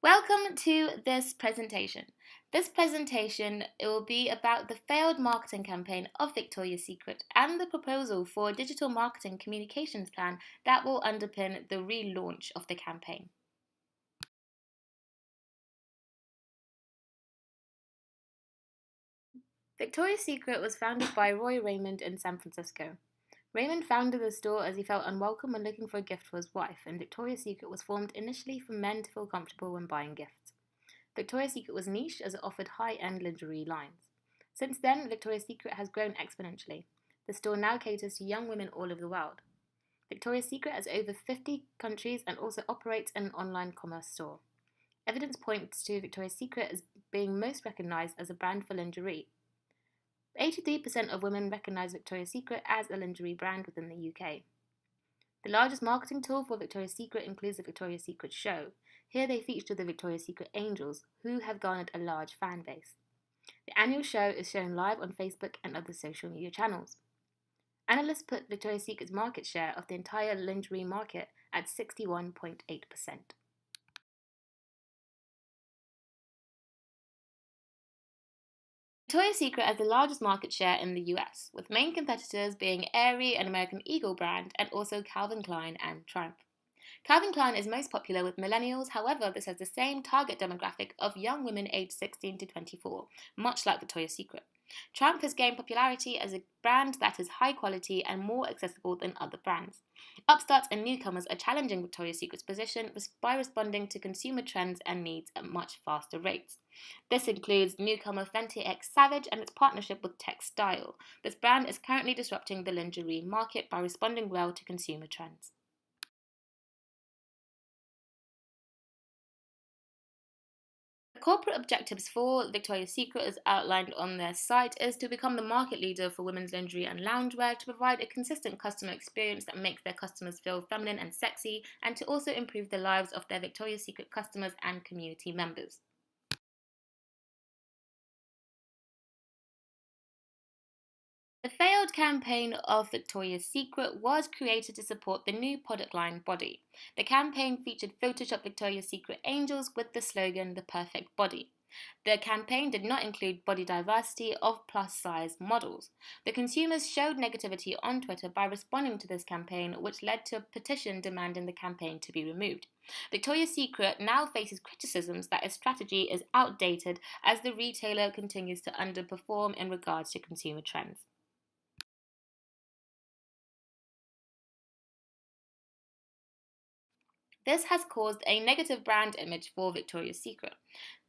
Welcome to this presentation. It will be about the failed marketing campaign of Victoria's Secret and the proposal for a digital marketing communications plan that will underpin the relaunch of the campaign. Victoria's Secret was founded by Roy Raymond in San Francisco. Raymond founded the store as he felt unwelcome when looking for a gift for his wife, and Victoria's Secret was formed initially for men to feel comfortable when buying gifts. Victoria's Secret was niche as it offered high-end lingerie lines. Since then, Victoria's Secret has grown exponentially. The store now caters to young women all over the world. Victoria's Secret has over 50 countries and also operates an online commerce store. Evidence points to Victoria's Secret as being most recognized as a brand for lingerie. 83% of women recognize Victoria's Secret as a lingerie brand within the UK. The largest marketing tool for Victoria's Secret includes the Victoria's Secret Show. Here they feature the Victoria's Secret Angels, who have garnered a large fan base. The annual show is shown live on Facebook and other social media channels. Analysts put Victoria's Secret's market share of the entire lingerie market at 61.8%. Victoria's Secret has the largest market share in the US, with main competitors being Aerie, an American Eagle brand, and also Calvin Klein and Triumph. Calvin Klein is most popular with millennials, however, this has the same target demographic of young women aged 16 to 24, much like Victoria's Secret. Triumph has gained popularity as a brand that is high quality and more accessible than other brands. Upstarts and newcomers are challenging Victoria's Secret's position by responding to consumer trends and needs at much faster rates. This includes newcomer Fenty X Savage and its partnership with Textile. This brand is currently disrupting the lingerie market by responding well to consumer trends. The corporate objectives for Victoria's Secret, as outlined on their site, is to become the market leader for women's lingerie and loungewear, to provide a consistent customer experience that makes their customers feel feminine and sexy, and to also improve the lives of their Victoria's Secret customers and community members. The failed campaign of Victoria's Secret was created to support the new product line Body. The campaign featured Photoshop Victoria's Secret angels with the slogan, "The Perfect Body." The campaign did not include body diversity of plus-size models. The consumers showed negativity on Twitter by responding to this campaign, which led to a petition demanding the campaign to be removed. Victoria's Secret now faces criticisms that its strategy is outdated as the retailer continues to underperform in regards to consumer trends. This has caused a negative brand image for Victoria's Secret.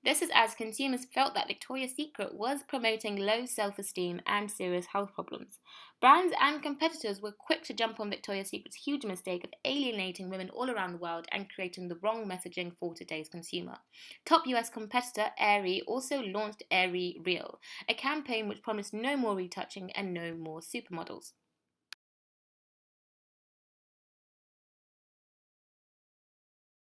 This is as consumers felt that Victoria's Secret was promoting low self-esteem and serious health problems. Brands and competitors were quick to jump on Victoria's Secret's huge mistake of alienating women all around the world and creating the wrong messaging for today's consumer. Top US competitor Aerie also launched Aerie Real, a campaign which promised no more retouching and no more supermodels.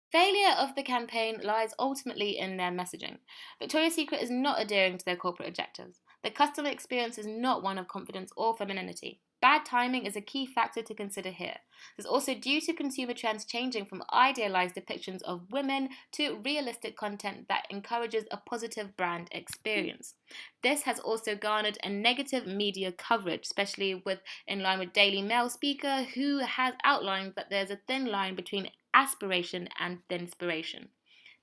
Failure of the campaign lies ultimately in their messaging. Victoria's Secret is not adhering to their corporate objectives. The customer experience is not one of confidence or femininity. Bad timing is a key factor to consider here. This is also due to consumer trends changing from idealized depictions of women to realistic content that encourages a positive brand experience. This has also garnered a negative media coverage, especially in line with Daily Mail speaker who has outlined that there's a thin line between aspiration and inspiration.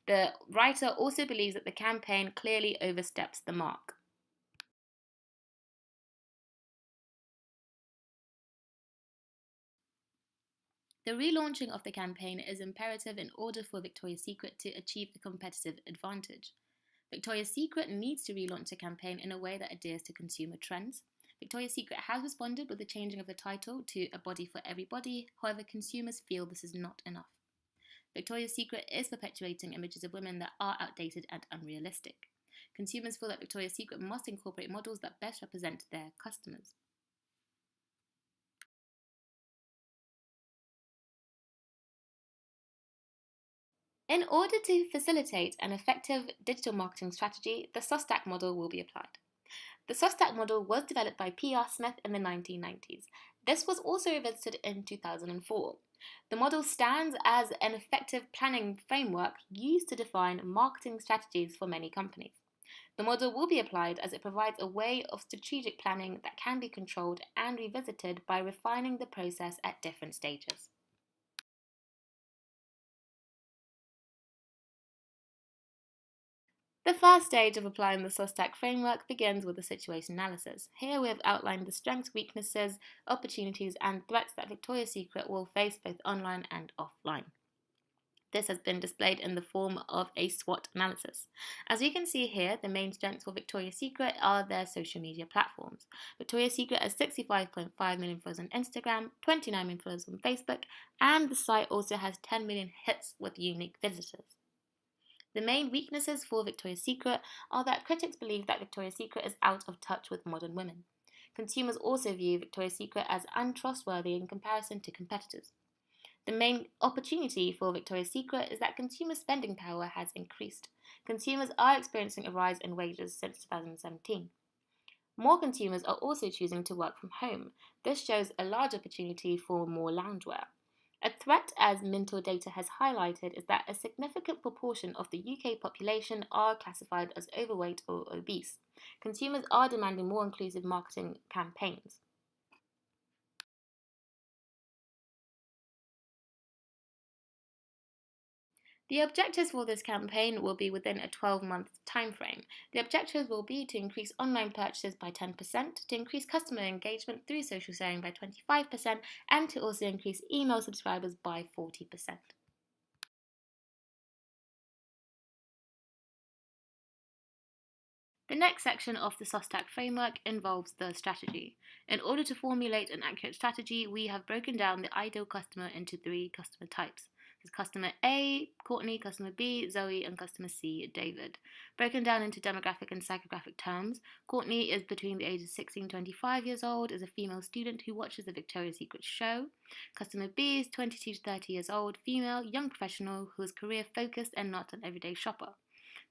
The writer also believes that the campaign clearly oversteps the mark. The relaunching of the campaign is imperative in order for Victoria's Secret to achieve a competitive advantage. Victoria's Secret needs to relaunch the campaign in a way that adheres to consumer trends. Victoria's Secret has responded with the changing of the title to "A Body for Everybody", however, consumers feel this is not enough. Victoria's Secret is perpetuating images of women that are outdated and unrealistic. Consumers feel that Victoria's Secret must incorporate models that best represent their customers. In order to facilitate an effective digital marketing strategy, the SOSTAC model will be applied. The SOSTAC model was developed by P.R. Smith in the 1990s. This was also revisited in 2004. The model stands as an effective planning framework used to define marketing strategies for many companies. The model will be applied as it provides a way of strategic planning that can be controlled and revisited by refining the process at different stages. The first stage of applying the SOSTAC framework begins with the situation analysis. Here we have outlined the strengths, weaknesses, opportunities, and threats that Victoria's Secret will face both online and offline. This has been displayed in the form of a SWOT analysis. As we can see here, the main strengths for Victoria's Secret are their social media platforms. Victoria's Secret has 65.5 million followers on Instagram, 29 million followers on Facebook, and the site also has 10 million hits with unique visitors. The main weaknesses for Victoria's Secret are that critics believe that Victoria's Secret is out of touch with modern women. Consumers also view Victoria's Secret as untrustworthy in comparison to competitors. The main opportunity for Victoria's Secret is that consumer spending power has increased. Consumers are experiencing a rise in wages since 2017. More consumers are also choosing to work from home. This shows a large opportunity for more loungewear. A threat, as Mintor data has highlighted, is that a significant proportion of the UK population are classified as overweight or obese. Consumers are demanding more inclusive marketing campaigns. The objectives for this campaign will be within a 12-month timeframe. The objectives will be to increase online purchases by 10%, to increase customer engagement through social sharing by 25%, and to also increase email subscribers by 40%. The next section of the SOSTAC framework involves the strategy. In order to formulate an accurate strategy, we have broken down the ideal customer into three customer types. There's customer A, Courtney, customer B, Zoe, and customer C, David. Broken down into demographic and psychographic terms, Courtney is between the ages 16 and 25 years old, is a female student who watches the Victoria's Secret show. Customer B is 22 to 30 years old, female, young professional who is career focused and not an everyday shopper.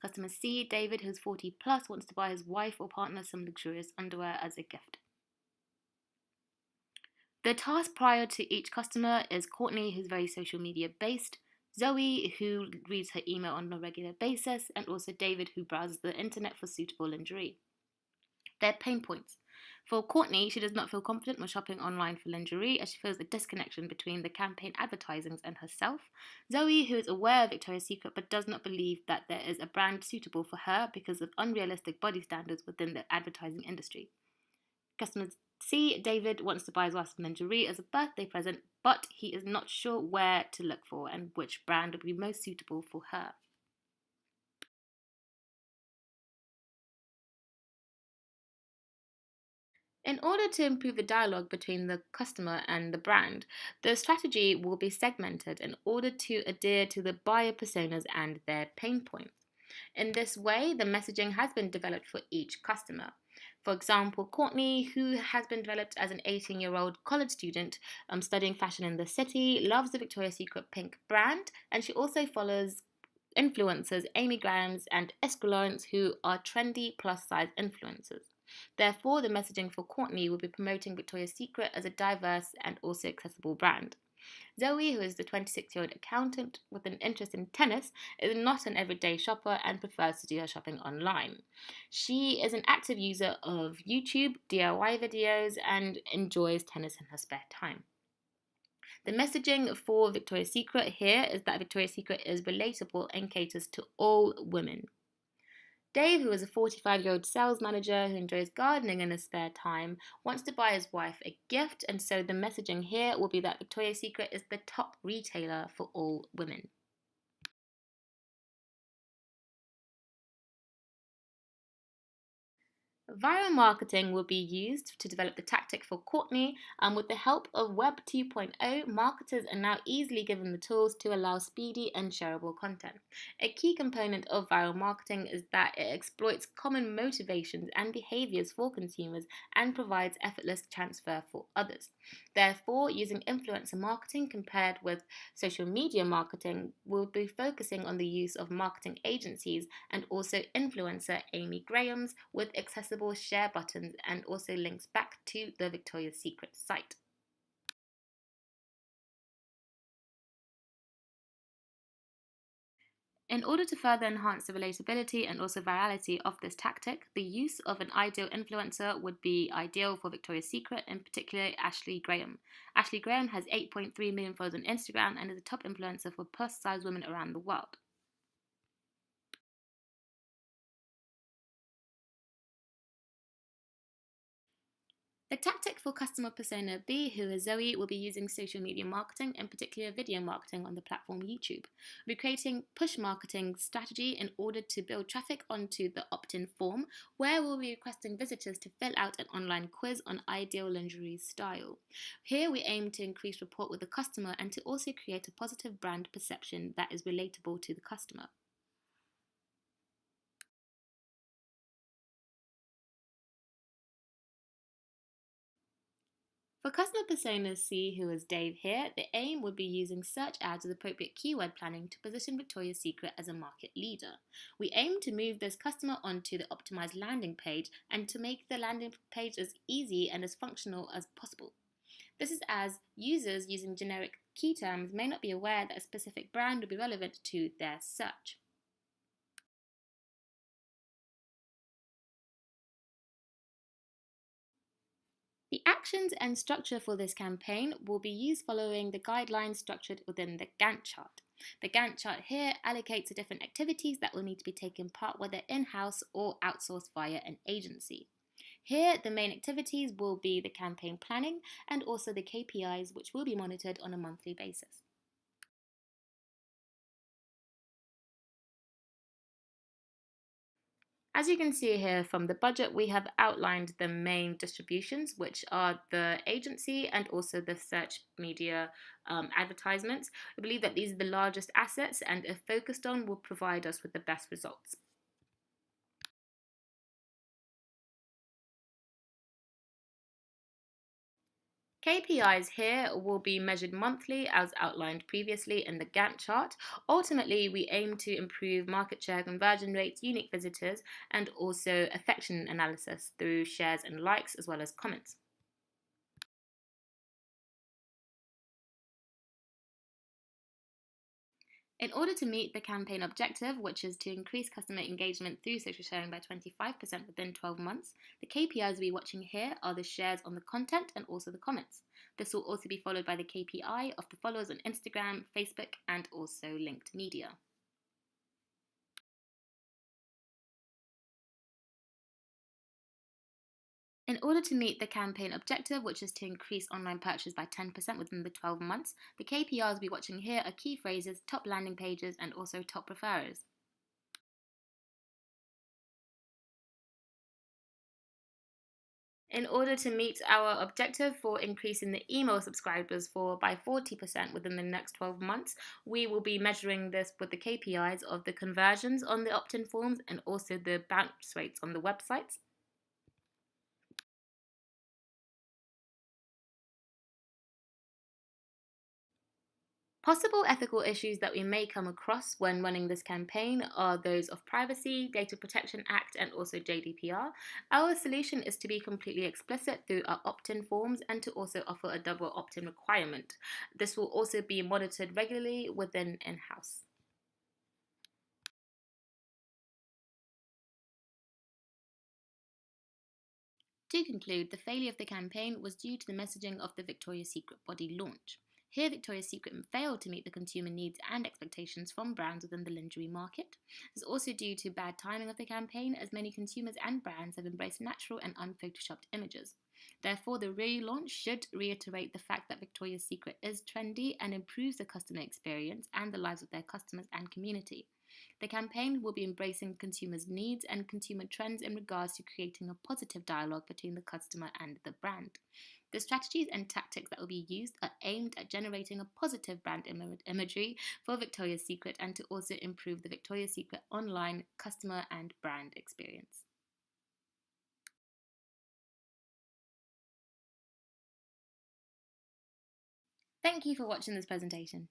Customer C, David, who's 40 plus, wants to buy his wife or partner some luxurious underwear as a gift. The task prior to each customer is Courtney, who's very social media based, Zoe, who reads her email on a regular basis, and also David, who browses the internet for suitable lingerie. Their pain points. For Courtney, she does not feel confident when shopping online for lingerie as she feels a disconnection between the campaign advertisings and herself. Zoe, who is aware of Victoria's Secret but does not believe that there is a brand suitable for her because of unrealistic body standards within the advertising industry. Customer C, David, wants to buy his wife some lingerie as a birthday present, but he is not sure where to look for and which brand would be most suitable for her. In order to improve the dialogue between the customer and the brand, the strategy will be segmented in order to adhere to the buyer personas and their pain points. In this way, the messaging has been developed for each customer. For example, Courtney, who has been developed as an 18-year-old college student studying fashion in the city, loves the Victoria's Secret pink brand, and she also follows influencers Amy Grahams and Esther Lawrence, who are trendy plus size influencers. Therefore, the messaging for Courtney will be promoting Victoria's Secret as a diverse and also accessible brand. Zoe, who is the 26-year-old accountant with an interest in tennis, is not an everyday shopper and prefers to do her shopping online. She is an active user of YouTube, DIY videos, and enjoys tennis in her spare time. The messaging for Victoria's Secret here is that Victoria's Secret is relatable and caters to all women. Dave, who is a 45-year-old sales manager who enjoys gardening in his spare time, wants to buy his wife a gift, and so the messaging here will be that Victoria's Secret is the top retailer for all women. Viral marketing will be used to develop the tactic for Courtney, and with the help of Web 2.0, marketers are now easily given the tools to allow speedy and shareable content. A key component of viral marketing is that it exploits common motivations and behaviors for consumers and provides effortless transfer for others. Therefore, using influencer marketing compared with social media marketing will be focusing on the use of marketing agencies and also influencer Amy Grahams with accessible share buttons and also links back to the Victoria's Secret site. In order to further enhance the relatability and also virality of this tactic, the use of an ideal influencer would be ideal for Victoria's Secret, in particular Ashley Graham. Ashley Graham has 8.3 million followers on Instagram and is a top influencer for plus size women around the world. The tactic for customer persona B, who is Zoe, will be using social media marketing, in particular video marketing on the platform YouTube. We're creating push marketing strategy in order to build traffic onto the opt-in form, where we'll be requesting visitors to fill out an online quiz on ideal lingerie style. Here we aim to increase rapport with the customer and to also create a positive brand perception that is relatable to the customer. For customer persona C, who is Dave here, the aim would be using search ads with appropriate keyword planning to position Victoria's Secret as a market leader. We aim to move this customer onto the optimized landing page and to make the landing page as easy and as functional as possible. This is as users using generic key terms may not be aware that a specific brand will be relevant to their search. The actions and structure for this campaign will be used following the guidelines structured within the Gantt chart. The Gantt chart here allocates the different activities that will need to be taken part, whether in-house or outsourced via an agency. Here, the main activities will be the campaign planning and also the KPIs, which will be monitored on a monthly basis. As you can see here from the budget, we have outlined the main distributions, which are the agency and also the search media advertisements. We believe that these are the largest assets, and if focused on, will provide us with the best results. KPIs here will be measured monthly as outlined previously in the Gantt chart. Ultimately, we aim to improve market share, conversion rates, unique visitors, and also affection analysis through shares and likes as well as comments. In order to meet the campaign objective, which is to increase customer engagement through social sharing by 25% within 12 months, the KPIs we're watching here are the shares on the content and also the comments. This will also be followed by the KPI of the followers on Instagram, Facebook, and also linked media. In order to meet the campaign objective, which is to increase online purchase by 10% within the 12 months, the KPIs we're watching here are key phrases, top landing pages, and also top referrers. In order to meet our objective for increasing the email subscribers by 40% within the next 12 months, we will be measuring this with the KPIs of the conversions on the opt-in forms and also the bounce rates on the websites. Possible ethical issues that we may come across when running this campaign are those of Privacy, Data Protection Act, and also GDPR. Our solution is to be completely explicit through our opt-in forms and to also offer a double opt-in requirement. This will also be monitored regularly within in-house. To conclude, the failure of the campaign was due to the messaging of the Victoria's Secret body launch. Here, Victoria's Secret failed to meet the consumer needs and expectations from brands within the lingerie market. This is also due to bad timing of the campaign, as many consumers and brands have embraced natural and unphotoshopped images. Therefore, the relaunch should reiterate the fact that Victoria's Secret is trendy and improves the customer experience and the lives of their customers and community. The campaign will be embracing consumers' needs and consumer trends in regards to creating a positive dialogue between the customer and the brand. The strategies and tactics that will be used are aimed at generating a positive brand imagery for Victoria's Secret and to also improve the Victoria's Secret online customer and brand experience. Thank you for watching this presentation.